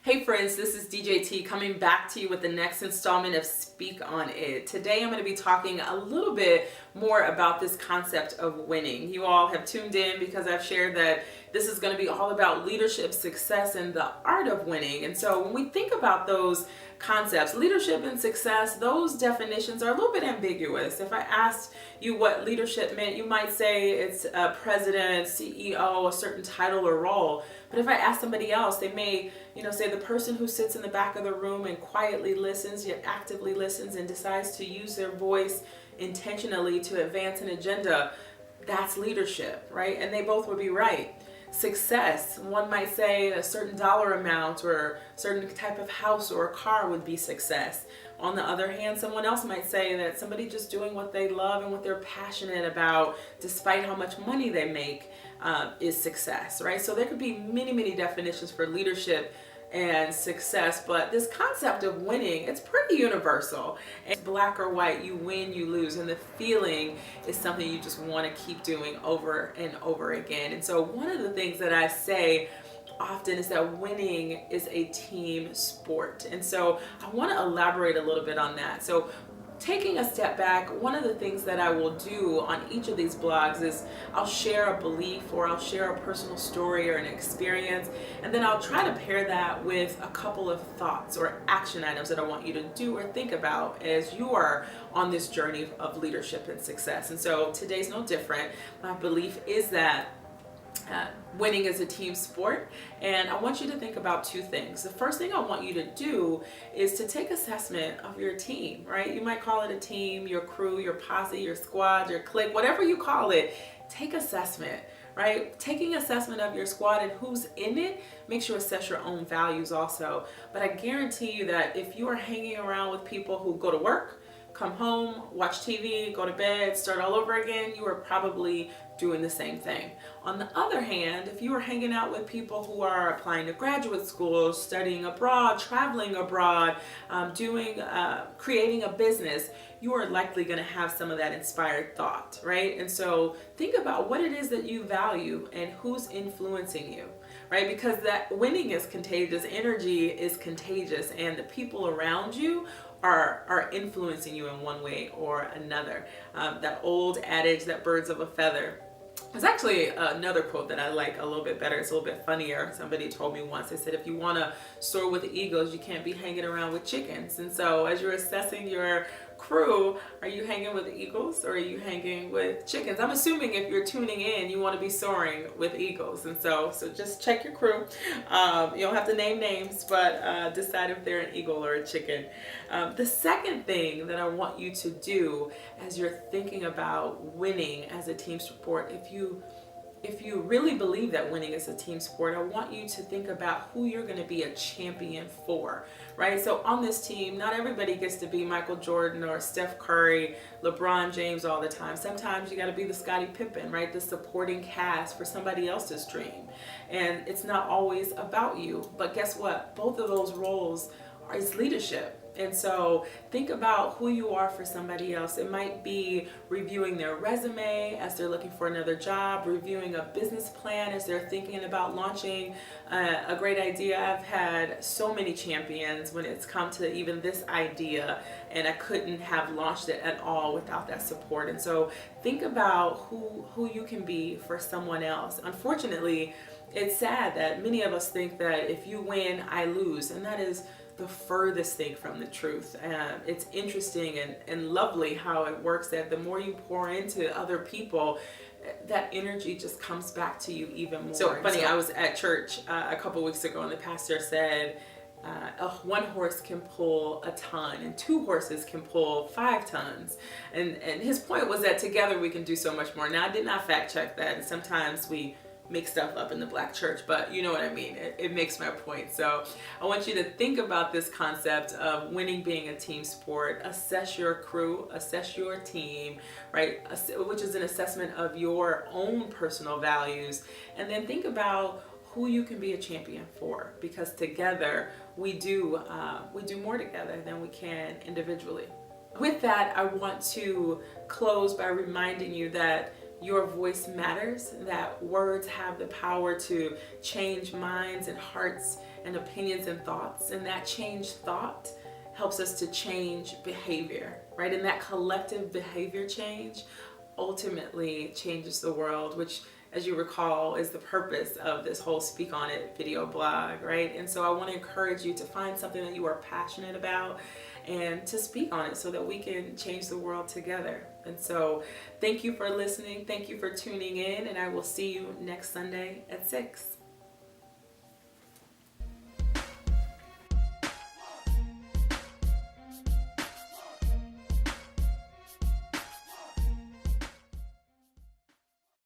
Hey friends, this is DJT coming back to you with the next installment of Speak on It. Today I'm going to be talking a little bit more about this concept of winning. You all have tuned in because I've shared that this is going to be all about leadership, success, and the art of winning. And so when we think about those concepts, leadership and success, those definitions are a little bit ambiguous. If I asked you what leadership meant, you might say it's a president, CEO, a certain title or role. But if I ask somebody else, they may, say the person who sits in the back of the room and quietly listens, yet actively listens and decides to use their voice intentionally to advance an agenda. That's leadership, right? And they both would be right. Success, one might say a certain dollar amount or a certain type of house or a car would be success. On the other hand, someone else might say that somebody just doing what they love and what they're passionate about, despite how much money they make, is success, right? So there could be many, many definitions for leadership and success, but this concept of winning, it's pretty universal. It's black or white, you win, you lose, and the feeling is something you just want to keep doing over and over again. And so one of the things that I say often is that winning is a team sport. And so I want to elaborate a little bit on that. So taking a step back, one of the things that I will do on each of these blogs is I'll share a belief or I'll share a personal story or an experience, and then I'll try to pair that with a couple of thoughts or action items that I want you to do or think about as you are on this journey of leadership and success. And so today's no different. My belief is that winning is a team sport, and I want you to think about two things. The first thing I want you to do is to take assessment of your team, right? You might call it a team, your crew, your posse, your squad, your clique, whatever you call it. Take assessment, right? Taking assessment of your squad and who's in it makes you assess your own values also. But I guarantee you that if you are hanging around with people who go to work, come home, watch TV, go to bed, start all over again, you are probably doing the same thing. On the other hand, if you are hanging out with people who are applying to graduate school, studying abroad, traveling abroad, creating a business, you are likely going to have some of that inspired thought, right? And so think about what it is that you value and who's influencing you, right? Because that winning is contagious, energy is contagious, and the people around you are influencing you in one way or another. That old adage that birds of a feather. There's actually another quote that I like a little bit better. It's a little bit funnier. Somebody told me once, they said, if you want to soar with the eagles, you can't be hanging around with chickens. And so as you're assessing your crew, are you hanging with the eagles or are you hanging with chickens? I'm assuming if you're tuning in, you want to be soaring with eagles. And so just check your crew. You don't have to name names, but decide if they're an eagle or a chicken. The second thing that I want you to do as you're thinking about winning as a team sport, if you really believe that winning is a team sport, I want you to think about who you're going to be a champion for, right? So on this team, not everybody gets to be Michael Jordan or Steph Curry, LeBron James all the time. Sometimes you got to be the Scottie Pippen, right? The supporting cast for somebody else's dream. And it's not always about you. But guess what? Both of those roles is leadership. And so think about who you are for somebody else. It might be reviewing their resume as they're looking for another job, reviewing a business plan as they're thinking about launching a great idea. I've had so many champions when it's come to even this idea, and I couldn't have launched it at all without that support. And so think about who you can be for someone else. Unfortunately, it's sad that many of us think that if you win, I lose, and that is the furthest thing from the truth. It's interesting and lovely how it works that the more you pour into other people, that energy just comes back to you even more. So funny, I was at church a couple weeks ago and the pastor said, one horse can pull a ton and two horses can pull 5 tons. And his point was that together we can do so much more. Now, I did not fact check that, and sometimes we make stuff up in the black church, but you know what I mean. It makes my point. So I want you to think about this concept of winning being a team sport. Assess your crew, assess your team, right? Which is an assessment of your own personal values. And then think about who you can be a champion for, because together we do more together than we can individually. With that, I want to close by reminding you that your voice matters, that words have the power to change minds and hearts and opinions and thoughts, and that changed thought helps us to change behavior, right? And that collective behavior change ultimately changes the world, which, as you recall, is the purpose of this whole Speak On It video blog, right? And so I want to encourage you to find something that you are passionate about and to speak on it so that we can change the world together. And so thank you for listening. Thank you for tuning in, and I will see you next Sunday at 6.